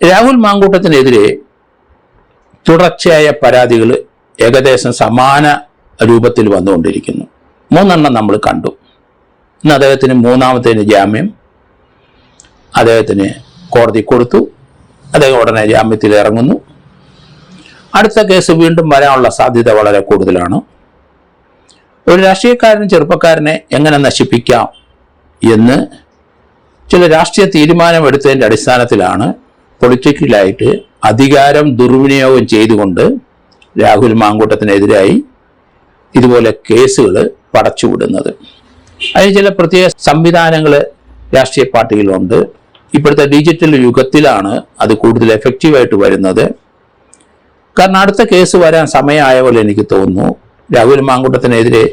രാഹുൽ മാങ്കൂട്ടത്തിനെതിരെ തുടർച്ചയായ പരാതികൾ ഏകദേശം സമാന രൂപത്തിൽ വന്നുകൊണ്ടിരിക്കുന്നു. 3 എണ്ണം നമ്മൾ കണ്ടു. ഇന്ന് അദ്ദേഹത്തിന് 3ാമത്തേന് ജാമ്യം അദ്ദേഹത്തിന് കോടതി കൊടുത്തു. അദ്ദേഹം ഉടനെ ജാമ്യത്തിൽ ഇറങ്ങുന്നു. അടുത്ത കേസ് വീണ്ടും വരാനുള്ള സാധ്യത വളരെ കൂടുതലാണ്. ഒരു രാഷ്ട്രീയക്കാരൻ ചെറുപ്പക്കാരനെ എങ്ങനെ നശിപ്പിക്കാം എന്ന് ചില രാഷ്ട്രീയ തീരുമാനമെടുത്തതിൻ്റെ അടിസ്ഥാനത്തിലാണ് പൊളിറ്റിക്കലായിട്ട് അധികാരം ദുർവിനിയോഗം ചെയ്തുകൊണ്ട് രാഹുൽ മാങ്കൂട്ടത്തിനെതിരായി ഇതുപോലെ കേസുകൾ പടച്ചുവിടുന്നത്. അതിന് ചില പ്രത്യേക സംവിധാനങ്ങൾ രാഷ്ട്രീയ പാർട്ടികളുണ്ട്. ഇപ്പോഴത്തെ ഡിജിറ്റൽ യുഗത്തിലാണ് അത് കൂടുതൽ എഫക്റ്റീവായിട്ട് വരുന്നത്. കാരണം അടുത്ത കേസ് വരാൻ സമയമായ പോലെ എനിക്ക് തോന്നുന്നു. രാഹുൽ മാങ്കൂട്ടത്തിനെതിരെ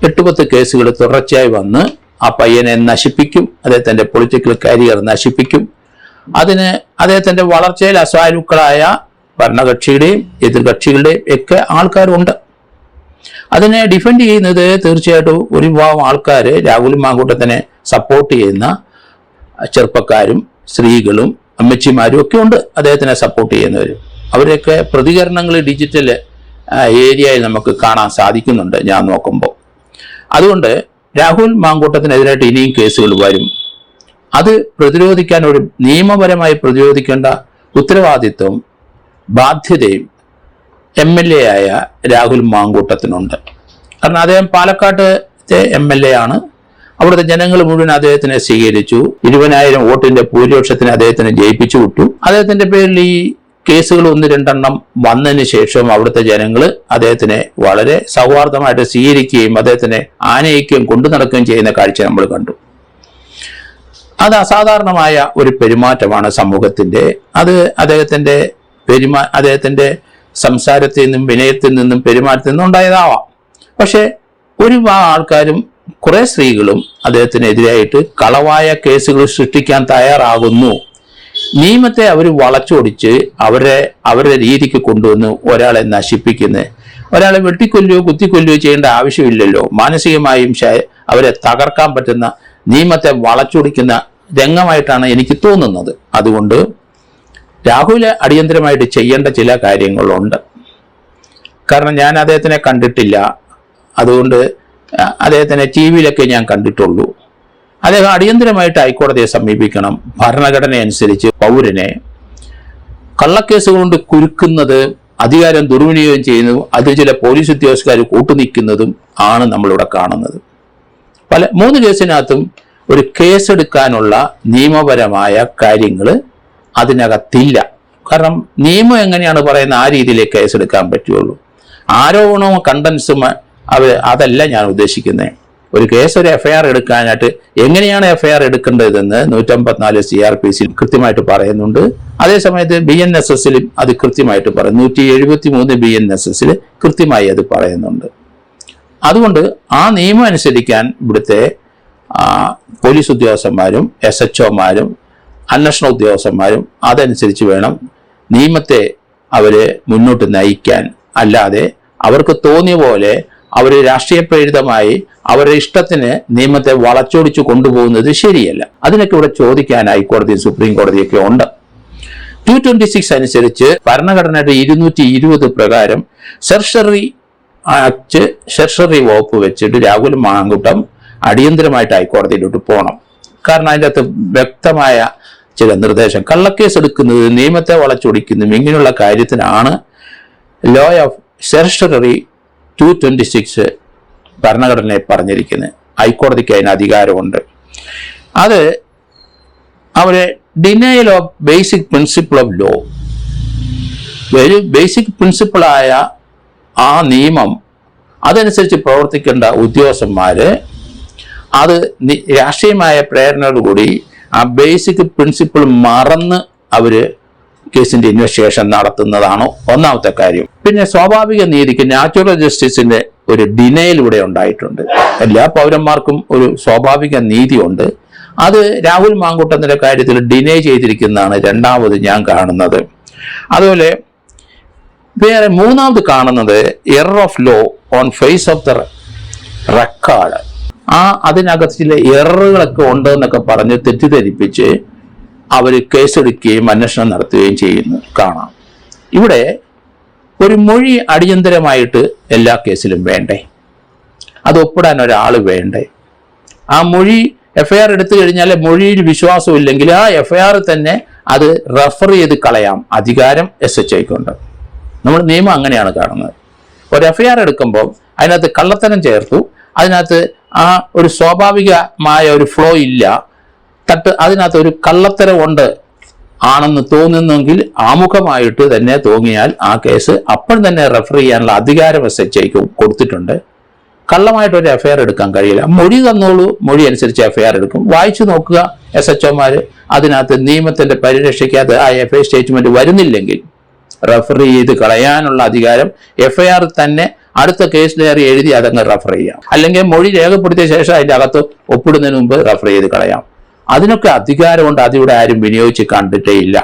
8-10 കേസുകൾ തുടർച്ചയായി വന്ന് ആ പയ്യനെ നശിപ്പിക്കും, അദ്ദേഹത്തിൻ്റെ പൊളിറ്റിക്കൽ കരിയർ നശിപ്പിക്കും. അതിന് അദ്ദേഹത്തിൻ്റെ വളർച്ചയിൽ അസാധുക്കളായ ഭരണകക്ഷിയുടെയും എതിർകക്ഷികളുടെയും ഒക്കെ ആൾക്കാരുണ്ട്. അതിനെ ഡിഫെൻഡ് ചെയ്യുന്നത് തീർച്ചയായിട്ടും ഒരു വിഭാഗം ആൾക്കാർ രാഹുൽ മാങ്കൂട്ടത്തിനെ സപ്പോർട്ട് ചെയ്യുന്ന ചെറുപ്പക്കാരും സ്ത്രീകളും അമ്മച്ചിമാരും ഒക്കെ ഉണ്ട്. അദ്ദേഹത്തിനെ സപ്പോർട്ട് ചെയ്യുന്നവർ, അവരൊക്കെ പ്രതികരണങ്ങൾ ഡിജിറ്റൽ ഏരിയയിൽ നമുക്ക് കാണാൻ സാധിക്കുന്നുണ്ട് ഞാൻ നോക്കുമ്പോൾ. അതുകൊണ്ട് രാഹുൽ മാങ്കൂട്ടത്തിനെതിരായിട്ട് ഇനിയും കേസുകൾ വരും. അത് പ്രതിരോധിക്കാൻ ഒരു നിയമപരമായി പ്രതിരോധിക്കേണ്ട ഉത്തരവാദിത്വം ബാധ്യതയും MLA ആയ രാഹുൽ മാങ്കൂട്ടത്തിനുണ്ട്. കാരണം അദ്ദേഹം പാലക്കാട്ടെ MLA ആണ്. അവിടുത്തെ ജനങ്ങൾ മുഴുവൻ അദ്ദേഹത്തിനെ സ്വീകരിച്ചു. 20,000 വോട്ടിന്റെ ഭൂരിപക്ഷത്തിന് അദ്ദേഹത്തിനെ ജയിപ്പിച്ചു വിട്ടു. അദ്ദേഹത്തിന്റെ പേരിൽ ഈ കേസുകൾ 1-2 വന്നതിന് ശേഷം അവിടുത്തെ ജനങ്ങൾ അദ്ദേഹത്തിനെ വളരെ സൗഹാർദ്ദമായിട്ട് സ്വീകരിക്കുകയും അദ്ദേഹത്തിനെ ആനയിക്കുകയും കൊണ്ടു നടക്കുകയും ചെയ്യുന്ന കാഴ്ച നമ്മൾ കണ്ടു. അത് അസാധാരണമായ ഒരു പെരുമാറ്റമാണ് സമൂഹത്തിന്റെ. അത് അദ്ദേഹത്തിന്റെ സംസാരത്തിൽ നിന്നും വിനയത്തിൽ നിന്നും പെരുമാറ്റത്തിൽ നിന്നും ഉണ്ടായതാവാം. പക്ഷെ ഒരു ആൾക്കാരും കുറെ സ്ത്രീകളും അദ്ദേഹത്തിനെതിരായിട്ട് കളവായ കേസുകൾ സൃഷ്ടിക്കാൻ തയ്യാറാകുന്നു. നിയമത്തെ അവർ വളച്ചൊടിച്ച് അവരുടെ രീതിക്ക് കൊണ്ടുവന്ന് ഒരാളെ നശിപ്പിക്കുന്നത്. ഒരാളെ വെട്ടിക്കൊല്ലുകയോ കുത്തിക്കൊല്ലുകയോ ചെയ്യേണ്ട ആവശ്യമില്ലല്ലോ. മാനസികമായും അവരെ തകർക്കാൻ പറ്റുന്ന നിയമത്തെ വളച്ചൊടിക്കുന്ന രംഗമായിട്ടാണ് എനിക്ക് തോന്നുന്നത്. അതുകൊണ്ട് രാഹുൽ അടിയന്തരമായിട്ട് ചെയ്യേണ്ട ചില കാര്യങ്ങളുണ്ട്. കാരണം ഞാൻ അദ്ദേഹത്തിനെ കണ്ടിട്ടില്ല, അതുകൊണ്ട് അദ്ദേഹത്തിനെ TV-യിലൊക്കെ ഞാൻ കണ്ടിട്ടുള്ളൂ. അദ്ദേഹം അടിയന്തരമായിട്ട് ഹൈക്കോടതിയെ സമീപിക്കണം. ഭരണഘടന അനുസരിച്ച് പൗരനെ കള്ളക്കേസുകൾ കൊണ്ട് കുരുക്കുന്നത്, അധികാരം ദുർവിനിയോഗം ചെയ്യുന്നതും അത് ചില പോലീസ് ഉദ്യോഗസ്ഥർ കൂട്ടുനിൽക്കുന്നതും ആണ് നമ്മളിവിടെ കാണുന്നത്. 3 കേസിനകത്തും ഒരു കേസെടുക്കാനുള്ള നിയമപരമായ കാര്യങ്ങൾ അതിനകത്തില്ല. കാരണം നിയമം എങ്ങനെയാണ് പറയുന്നത് ആ രീതിയിലേക്ക് കേസെടുക്കാൻ പറ്റുള്ളൂ. ആരോപണവും കണ്ടൻസും അതല്ല ഞാൻ ഉദ്ദേശിക്കുന്നത്. ഒരു കേസ്, ഒരു FIR എടുക്കാനായിട്ട് എങ്ങനെയാണ് FIR എടുക്കേണ്ടതെന്ന് 154 CRPC കൃത്യമായിട്ട് പറയുന്നുണ്ട്. അതേസമയത്ത് BNSS-ലും അത് കൃത്യമായിട്ട് പറയും. 173 BNSS-ൽ കൃത്യമായി അത് പറയുന്നുണ്ട്. അതുകൊണ്ട് ആ നിയമം അനുസരിക്കാൻ ഇവിടുത്തെ പോലീസ് ഉദ്യോഗസ്ഥന്മാരും SHO-മാരും അന്വേഷണ ഉദ്യോഗസ്ഥന്മാരും അതനുസരിച്ച് വേണം നിയമത്തെ അവര് മുന്നോട്ട് നയിക്കാൻ. അല്ലാതെ അവർക്ക് തോന്നിയ പോലെ അവർ രാഷ്ട്രീയ പ്രേരിതമായി അവരുടെ ഇഷ്ടത്തിന് നിയമത്തെ വളച്ചൊടിച്ച് കൊണ്ടുപോകുന്നത് ശരിയല്ല. അതിനൊക്കെ ഇവിടെ ചോദിക്കാൻ ഹൈക്കോടതി, സുപ്രീം കോടതിയൊക്കെ ഉണ്ട്. 226 അനുസരിച്ച് ഭരണഘടനയുടെ 220 പ്രകാരം സെർഷറി വകുപ്പ് വെച്ചിട്ട് രാഹുൽ മാങ്കൂട്ടം അടിയന്തരമായിട്ട് ഹൈക്കോടതിയിലോട്ട് പോകണം. കാരണം അതിൻ്റെ അകത്ത് വ്യക്തമായ ചില നിർദ്ദേശം, കള്ളക്കേസ് എടുക്കുന്നത്, നിയമത്തെ വളച്ചൊടിക്കുന്നതും ഇങ്ങനെയുള്ള കാര്യത്തിനാണ് ലോ ഓഫ് സെർഷറി 226 ഭരണഘടനയെ പറഞ്ഞിരിക്കുന്നത്. ഹൈക്കോടതിക്ക് അതിന് അധികാരമുണ്ട്. അത് അവരെ denial of basic principle of law, ഒരു ബേസിക് പ്രിൻസിപ്പിളായ ആ നിയമം അതനുസരിച്ച് പ്രവർത്തിക്കേണ്ട ഉദ്യോഗസ്ഥന്മാര് അത് രാഷ്ട്രീയമായ പ്രേരണയോടുകൂടി ആ ബേസിക് പ്രിൻസിപ്പിൾ മറന്ന് അവര് കേസിന്റെ ഇൻവെസ്റ്റിഗേഷൻ നടത്തുന്നതാണ് ഒന്നാമത്തെ കാര്യം. പിന്നെ സ്വാഭാവിക നീതിക്ക്, നാച്ചുറൽ ജസ്റ്റിസിന്റെ ഒരു ഡിനയൽ ഇവിടെ ഉണ്ടായിട്ടുണ്ട്. എല്ലാ പൗരന്മാർക്കും ഒരു സ്വാഭാവിക നീതിയുണ്ട്. അത് രാഹുൽ മാങ്കൂട്ടത്തിന്റെ കാര്യത്തിൽ ഡിനേ ചെയ്തിരിക്കുന്നതാണ് രണ്ടാമത് ഞാൻ കാണുന്നത്. അതുപോലെ വേറെ മൂന്നാമത് കാണുന്നത് error of law on face of the record. അതിനകത്ത് ചില എററുകളൊക്കെ ഉണ്ടെന്നൊക്കെ പറഞ്ഞ് തെറ്റിദ്ധരിപ്പിച്ച് അവർ കേസെടുക്കുകയും അന്വേഷണം നടത്തുകയും ചെയ്യുന്നു കാണാം. ഇവിടെ ഒരു മൊഴി അടിയന്തരമായിട്ട് എല്ലാ കേസിലും വേണ്ടേ? അത് ഒപ്പിടാൻ ഒരാൾ വേണ്ടേ? ആ മൊഴി FIR എടുത്തു കഴിഞ്ഞാൽ മൊഴിയിൽ വിശ്വാസമില്ലെങ്കിൽ ആ FIR തന്നെ അത് റെഫർ ചെയ്ത് കളയാം. അധികാരം SHOയ്ക്കുണ്ട്. നമ്മൾ നിയമം അങ്ങനെയാണ് കാണുന്നത്. ഒരു FIR എടുക്കുമ്പോൾ അതിനകത്ത് കള്ളത്തരം ചേർത്തു, അതിനകത്ത് ആ ഒരു സ്വാഭാവികമായ ഒരു ഫ്ലോ ഇല്ല, അതിനകത്ത് ഒരു കള്ളത്തരം ഉണ്ട് ആണെന്ന് തോന്നുന്നെങ്കിൽ ആമുഖമായിട്ട് തന്നെ തോന്നിയാൽ ആ കേസ് അപ്പോൾ തന്നെ റെഫർ ചെയ്യാനുള്ള അധികാരം SHOയ്ക്ക് കൊടുത്തിട്ടുണ്ട്. കള്ളമായിട്ടൊരു FIR എടുക്കാൻ കഴിയില്ല. മൊഴി തന്നോളൂ, മൊഴി അനുസരിച്ച് FIR എടുക്കും. വായിച്ചു നോക്കുക SHOമാർ. അതിനകത്ത് നിയമത്തിന്റെ പരിരക്ഷയ്ക്കകത്ത് ആ FIR സ്റ്റേറ്റ്മെന്റ് വരുന്നില്ലെങ്കിൽ റെഫർ ചെയ്ത് കളയാനുള്ള അധികാരം FIR തന്നെ അടുത്ത കേസ് ഡയറി എഴുതി അതങ്ങ് റെഫർ ചെയ്യാം. അല്ലെങ്കിൽ മൊഴി രേഖപ്പെടുത്തിയ ശേഷം അതിൻ്റെ അകത്ത് ഒപ്പിടുന്നതിന് മുമ്പ് റെഫർ ചെയ്ത് കളയാം. അതിനൊക്കെ അധികാരമുണ്ട്. അതിവിടെ ആരും വിനിയോഗിച്ച് കണ്ടിട്ടേ ഇല്ല.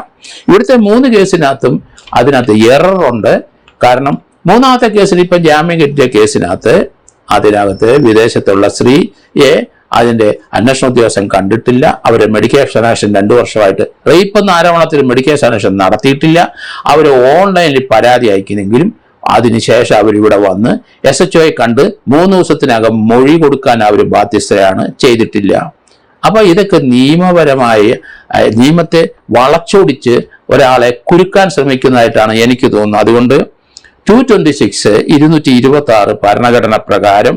ഇവിടുത്തെ 3 കേസിനകത്തും അതിനകത്ത് എററുണ്ട്. കാരണം മൂന്നാമത്തെ കേസിൽ ഇപ്പം ജാമ്യം കിട്ടിയ കേസിനകത്ത് അതിനകത്ത് വിദേശത്തുള്ള സ്ത്രീയെ അതിന്റെ അന്വേഷണ ഉദ്യോഗസ്ഥൻ കണ്ടിട്ടില്ല. അവരെ മെഡിക്കൽ എക്സാമിനേഷൻ 2 വർഷമായിട്ട് റേപ്പ് എന്ന ആരോപണത്തിൽ മെഡിക്കൽ എക്സാമിനേഷൻ നടത്തിയിട്ടില്ല. അവർ ഓൺലൈനിൽ പരാതി അയക്കുന്നെങ്കിലും അതിനുശേഷം അവരിവിടെ വന്ന് SHOയെ കണ്ട് 3 ദിവസത്തിനകം മൊഴി കൊടുക്കാൻ അവർ ബാധ്യസ്ഥരാണ്, ചെയ്തിട്ടില്ല. അപ്പൊ ഇതൊക്കെ നിയമപരമായി നിയമത്തെ വളച്ചൊടിച്ച് ഒരാളെ കുരുക്കാൻ ശ്രമിക്കുന്നതായിട്ടാണ് എനിക്ക് തോന്നുന്നത്. അതുകൊണ്ട് 226 226 ഭരണഘടന പ്രകാരം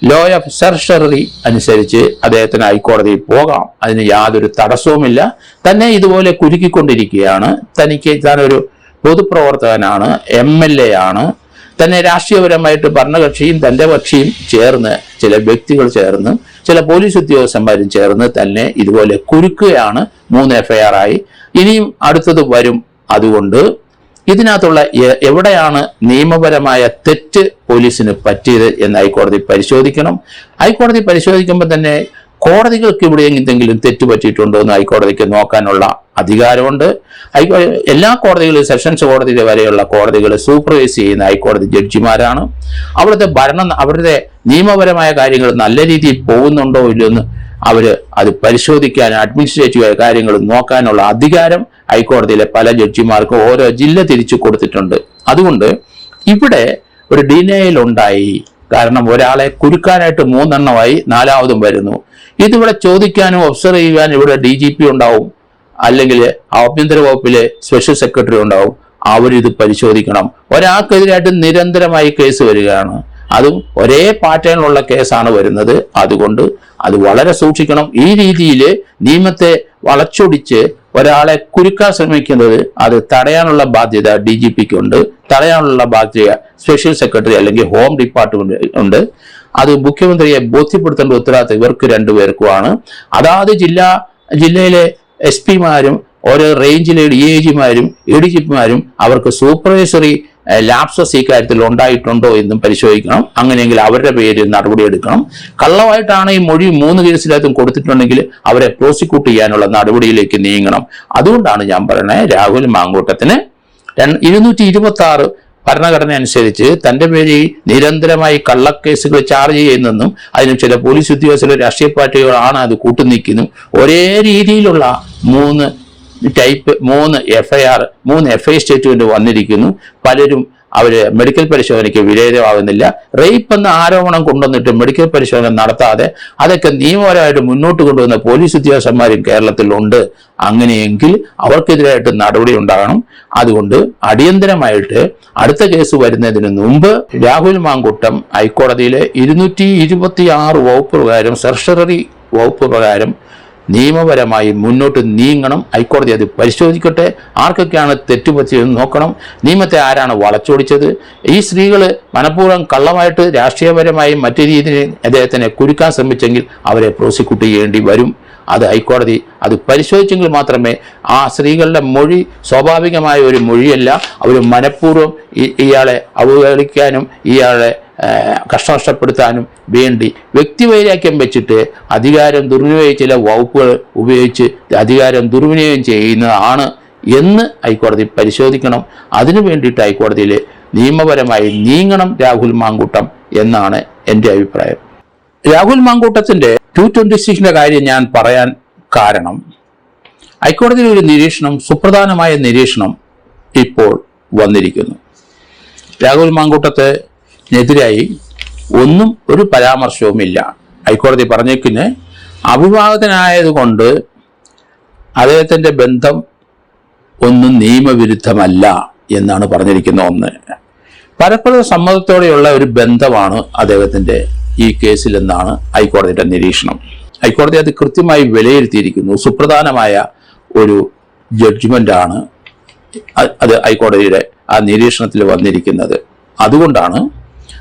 ലോ ഓഫ് സെർഷറി അനുസരിച്ച് അദ്ദേഹത്തിന് ഹൈക്കോടതിയിൽ പോകാം. അതിന് യാതൊരു തടസ്സവുമില്ല. തന്നെ ഇതുപോലെ കുരുക്കിക്കൊണ്ടിരിക്കുകയാണ്. താനൊരു പൊതുപ്രവർത്തകനാണ്, MLA ആണ്. തന്നെ രാഷ്ട്രീയപരമായിട്ട് ഭരണകക്ഷിയും തൻ്റെ കക്ഷിയും ചേർന്ന്, ചില വ്യക്തികൾ ചേർന്ന്, ചില പോലീസ് ഉദ്യോഗസ്ഥന്മാരും ചേർന്ന് തന്നെ ഇതുപോലെ കുരുക്കുകയാണ്. 3 FIR ആയി. ഇനിയും അടുത്തത് വരും. അതുകൊണ്ട് ഇതിനകത്തുള്ള എവിടെയാണ് നിയമപരമായ തെറ്റ് പോലീസിന് പറ്റിയത് എന്ന് ഹൈക്കോടതി പരിശോധിക്കണം. ഹൈക്കോടതി പരിശോധിക്കുമ്പോൾ തന്നെ കോടതികൾക്ക് ഇവിടെ എന്തെങ്കിലും തെറ്റ് പറ്റിയിട്ടുണ്ടോ എന്ന് ഹൈക്കോടതിക്ക് നോക്കാനുള്ള അധികാരമുണ്ട്. എല്ലാ കോടതികളും, സെഷൻസ് കോടതി വരെയുള്ള കോടതികൾ സൂപ്പർവൈസ് ചെയ്യുന്ന ഹൈക്കോടതി ജഡ്ജിമാരാണ്. അവിടുത്തെ ഭരണം, അവരുടെ നിയമപരമായ കാര്യങ്ങൾ നല്ല രീതിയിൽ പോകുന്നുണ്ടോ ഇല്ലയോ എന്ന് അത് പരിശോധിക്കാൻ, അഡ്മിനിസ്ട്രേറ്റീവായ കാര്യങ്ങൾ നോക്കാനുള്ള അധികാരം ഹൈക്കോടതിയിലെ പല ജഡ്ജിമാർക്കും ഓരോ ജില്ല തിരിച്ചു കൊടുത്തിട്ടുണ്ട്. അതുകൊണ്ട് ഇവിടെ ഒരു ഡിനയൽ ഉണ്ടായി. കാരണം ഒരാളെ കുരുക്കാനായിട്ട് 3 എണ്ണമായി, 4ാമതും വരുന്നു. ഇതിവിടെ ചോദിക്കാനും ഒബ്സർവ് ചെയ്യാനും ഇവിടെ DGP ഉണ്ടാവും, അല്ലെങ്കിൽ ആഭ്യന്തര വകുപ്പിലെ സ്പെഷ്യൽ സെക്രട്ടറി ഉണ്ടാവും. അവരിത് പരിശോധിക്കണം. ഒരാൾക്കെതിരായിട്ട് നിരന്തരമായി കേസ് വരികയാണ്. അതും ഒരേ പാറ്റേണിലുള്ള കേസാണ് വരുന്നത്. അതുകൊണ്ട് അത് വളരെ സൂക്ഷിക്കണം. ഈ രീതിയിൽ നിയമത്തെ വളച്ചൊടിച്ച് ഒരാളെ കുരുക്കാൻ ശ്രമിക്കുന്നത് അത് തടയാനുള്ള ബാധ്യത DGPക്കുണ്ട്, തടയാനുള്ള ബാധ്യത സ്പെഷ്യൽ സെക്രട്ടറി അല്ലെങ്കിൽ ഹോം ഡിപ്പാർട്ട്മെന്റ് ഉണ്ട്. അത് മുഖ്യമന്ത്രിയെ ബോധ്യപ്പെടുത്തേണ്ട ഉത്തരവാദിത്തം ഇവർക്ക് 2 പേർക്കുമാണ്. അതാത് ജില്ലയിലെ SP-മാരും ഓരോ റേഞ്ചിലെ DIG-മാരും ADGP-മാരും അവർക്ക് സൂപ്പർവൈസറി ലാപ്സസ് ഈ കാര്യത്തിൽ ഉണ്ടായിട്ടുണ്ടോ എന്നും പരിശോധിക്കണം. അങ്ങനെയെങ്കിൽ അവരുടെ പേരിൽ നടപടിയെടുക്കണം. കള്ളമായിട്ടാണ് ഈ മൊഴി 3 കേസിനകത്തും കൊടുത്തിട്ടുണ്ടെങ്കിൽ അവരെ പ്രോസിക്യൂട്ട് ചെയ്യാനുള്ള നടപടിയിലേക്ക് നീങ്ങണം. അതുകൊണ്ടാണ് ഞാൻ പറയുന്നത്, രാഹുൽ മാങ്കൂട്ടത്തിന് 226 ഭരണഘടന അനുസരിച്ച് തൻ്റെ പേരിൽ നിരന്തരമായി കള്ളക്കേസുകൾ ചാർജ് ചെയ്യുന്നെന്നും അതിനും ചില പോലീസ് ഉദ്യോഗസ്ഥരും രാഷ്ട്രീയ പാർട്ടികളാണ് അത് കൂട്ടുനിൽക്കുന്നു. ഒരേ രീതിയിലുള്ള 3 FIR 3 FI സ്റ്റേറ്റ്മെന്റ് വന്നിരിക്കുന്നു. പലരും അവര് മെഡിക്കൽ പരിശോധനയ്ക്ക് വിധേയമാകുന്നില്ല. റേപ്പ് എന്ന ആരോപണം കൊണ്ടുവന്നിട്ട് മെഡിക്കൽ പരിശോധന നടത്താതെ അതൊക്കെ നിയമപരമായിട്ട് മുന്നോട്ട് കൊണ്ടുവന്ന പോലീസ് ഉദ്യോഗസ്ഥന്മാരും കേരളത്തിലുണ്ട്. അങ്ങനെയെങ്കിൽ അവർക്കെതിരായിട്ട് നടപടി ഉണ്ടാകണം. അതുകൊണ്ട് അടിയന്തരമായിട്ട് അടുത്ത കേസ് വരുന്നതിന് മുമ്പ് രാഹുൽ മാങ്കൂട്ടം ഹൈക്കോടതിയിലെ 226 വകുപ്പ് പ്രകാരം, സെർഷറി വകുപ്പ് പ്രകാരം നിയമപരമായി മുന്നോട്ട് നീങ്ങണം. ഹൈക്കോടതി അത് പരിശോധിക്കട്ടെ. ആർക്കൊക്കെയാണ് തെറ്റുപറ്റിയതെന്ന് നോക്കണം. നിയമത്തെ ആരാണ് വളച്ചൊടിച്ചത്? ഈ സ്ത്രീകൾ മനഃപൂർവ്വം കള്ളമായിട്ട് രാഷ്ട്രീയപരമായി മറ്റു രീതിയിൽ അദ്ദേഹത്തിനെ കുരുക്കാൻ ശ്രമിച്ചെങ്കിൽ അവരെ പ്രോസിക്യൂട്ട് ചെയ്യേണ്ടി വരും. അത് ഹൈക്കോടതി അത് പരിശോധിച്ചെങ്കിൽ മാത്രമേ ആ സ്ത്രീകളുടെ മൊഴി സ്വാഭാവികമായ ഒരു മൊഴിയല്ല. അവർ മനഃപൂർവ്വം ഇയാളെ അവഹേളിക്കാനും ഇയാളെ കഷ്ടപ്പെടുത്താനും വേണ്ടി വ്യക്തിവൈരാഗ്യം വെച്ചിട്ട് അധികാരം ദുർവിനിയോഗം, ചില വകുപ്പുകൾ ഉപയോഗിച്ച് അധികാരം ദുർവിനിയോഗം ചെയ്യുന്നതാണ് എന്ന് ഹൈക്കോടതി പരിശോധിക്കണം. അതിനു വേണ്ടിയിട്ട് ഹൈക്കോടതിയിൽ നിയമപരമായി നീങ്ങണം രാഹുൽ മാങ്കൂട്ടം എന്നാണ് എൻ്റെ അഭിപ്രായം. രാഹുൽ മാങ്കൂട്ടത്തിൻ്റെ 226 കാര്യം ഞാൻ പറയാൻ കാരണം, ഹൈക്കോടതിയിൽ ഒരു നിരീക്ഷണം, സുപ്രധാനമായ നിരീക്ഷണം ഇപ്പോൾ വന്നിരിക്കുന്നു. രാഹുൽ മാങ്കൂട്ടത്തിനെതിരായി ഒരു പരാമർശവുമില്ല. ഹൈക്കോടതി പറഞ്ഞേക്കിന് അവിവാഹിതനായതുകൊണ്ട് അദ്ദേഹത്തിൻ്റെ ബന്ധം ഒന്നും നിയമവിരുദ്ധമല്ല എന്നാണ് പറഞ്ഞിരിക്കുന്ന ഒന്ന്. പരസ്പര സമ്മതത്തോടെയുള്ള ഒരു ബന്ധമാണ് അദ്ദേഹത്തിൻ്റെ ഈ കേസിൽ എന്നാണ് ഹൈക്കോടതിയുടെ നിരീക്ഷണം. ഹൈക്കോടതി അത് കൃത്യമായി വിലയിരുത്തിയിരിക്കുന്നു. സുപ്രധാനമായ ഒരു ജഡ്ജ്മെൻ്റാണ് അത് ഹൈക്കോടതിയുടെ ആ നിരീക്ഷണത്തിൽ വന്നിരിക്കുന്നത്. അതുകൊണ്ടാണ്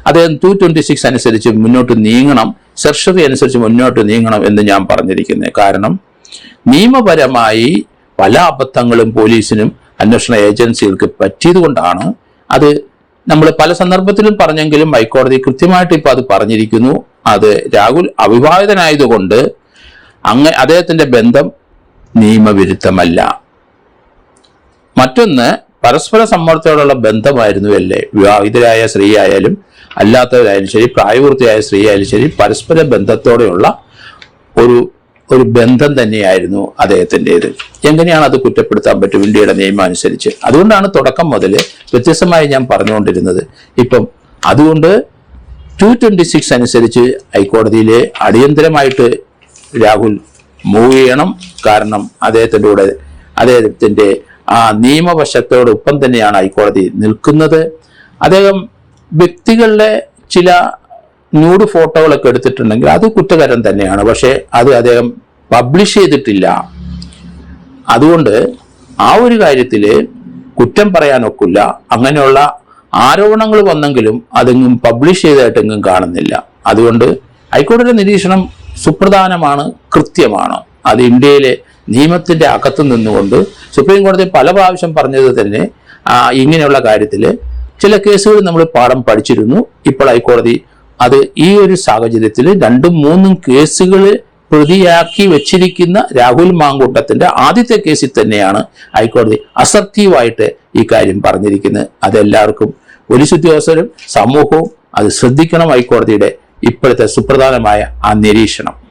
അദ്ദേഹം 226 അനുസരിച്ച് മുന്നോട്ട് നീങ്ങണം, സെർഷറി അനുസരിച്ച് മുന്നോട്ട് നീങ്ങണം എന്ന് ഞാൻ പറഞ്ഞിരിക്കുന്നത്. കാരണം നിയമപരമായി പല അബദ്ധങ്ങളും പോലീസിനും അന്വേഷണ ഏജൻസികൾക്ക് പറ്റിയത് കൊണ്ടാണ്. അത് നമ്മൾ പല സന്ദർഭത്തിലും പറഞ്ഞെങ്കിലും ഹൈക്കോടതി കൃത്യമായിട്ട് ഇപ്പൊ അത് പറഞ്ഞിരിക്കുന്നു. അത് രാഹുൽ അവിവാഹിതനായതുകൊണ്ട് അദ്ദേഹത്തിന്റെ ബന്ധം നിയമവിരുദ്ധമല്ല. മറ്റൊന്ന്, പരസ്പര സമ്മതത്തോടുള്ള ബന്ധമായിരുന്നു അല്ലേ. വിവാഹിതരായ സ്ത്രീ ആയാലും അല്ലാത്തവരായാലും ശരി, പ്രായപൂർത്തിയായ സ്ത്രീ ആയാലും ശരി, പരസ്പര ബന്ധത്തോടെയുള്ള ഒരു ബന്ധം തന്നെയായിരുന്നു അദ്ദേഹത്തിൻ്റെത്. എങ്ങനെയാണ് അത് കുറ്റപ്പെടുത്താൻ പറ്റും ഇന്ത്യയുടെ നിയമം അനുസരിച്ച്? അതുകൊണ്ടാണ് തുടക്കം മുതൽ വ്യത്യസ്തമായി ഞാൻ പറഞ്ഞുകൊണ്ടിരുന്നത്. ഇപ്പം അതുകൊണ്ട് 226 അനുസരിച്ച് ഹൈക്കോടതിയിലെ അടിയന്തരമായിട്ട് രാഹുൽ മൂവ് ചെയ്യണം. കാരണം അദ്ദേഹത്തിൻ്റെ ആ നിയമവശത്തോടൊപ്പം തന്നെയാണ് ഹൈക്കോടതി നിൽക്കുന്നത്. അദ്ദേഹം വ്യക്തികളുടെ ചില ന്യൂഡ് ഫോട്ടോകളൊക്കെ എടുത്തിട്ടുണ്ടെങ്കിൽ അത് കുറ്റകരം തന്നെയാണ്. പക്ഷേ അത് അദ്ദേഹം പബ്ലിഷ് ചെയ്തിട്ടില്ല. അതുകൊണ്ട് ആ ഒരു കാര്യത്തിൽ കുറ്റം പറയാനൊക്കില്ല. അങ്ങനെയുള്ള ആരോപണങ്ങൾ വന്നെങ്കിലും അതെങ്ങും പബ്ലിഷ് ചെയ്തതായിട്ടെങ്ങും കാണുന്നില്ല. അതുകൊണ്ട് ഹൈക്കോടതിയുടെ നിരീക്ഷണം സുപ്രധാനമാണ്, കൃത്യമാണ്. അത് ഇന്ത്യയിലെ നിയമത്തിന്റെ അകത്തു നിന്നുകൊണ്ട് സുപ്രീം കോടതി പല പ്രാവശ്യം പറഞ്ഞത് തന്നെ ഇങ്ങനെയുള്ള കാര്യത്തിൽ ചില കേസുകൾ നമ്മൾ പാഠം പഠിച്ചിരുന്നു. ഇപ്പോൾ ഹൈക്കോടതി അത് ഈ ഒരു സാഹചര്യത്തിൽ 2-3 കേസുകൾ പ്രതിയാക്കി വെച്ചിരിക്കുന്ന രാഹുൽ മാങ്കൂട്ടത്തിന്റെ ആദ്യത്തെ കേസിൽ തന്നെയാണ് ഹൈക്കോടതി അസർട്ടീവായിട്ട് ഈ കാര്യം പറഞ്ഞിരിക്കുന്നത്. അതെല്ലാവർക്കും പോലീസ് ഉദ്യോഗസ്ഥരും സമൂഹവും അത് ശ്രദ്ധിക്കണം. ഹൈക്കോടതിയുടെ ഇപ്പോഴത്തെ സുപ്രധാനമായ ആ നിരീക്ഷണം.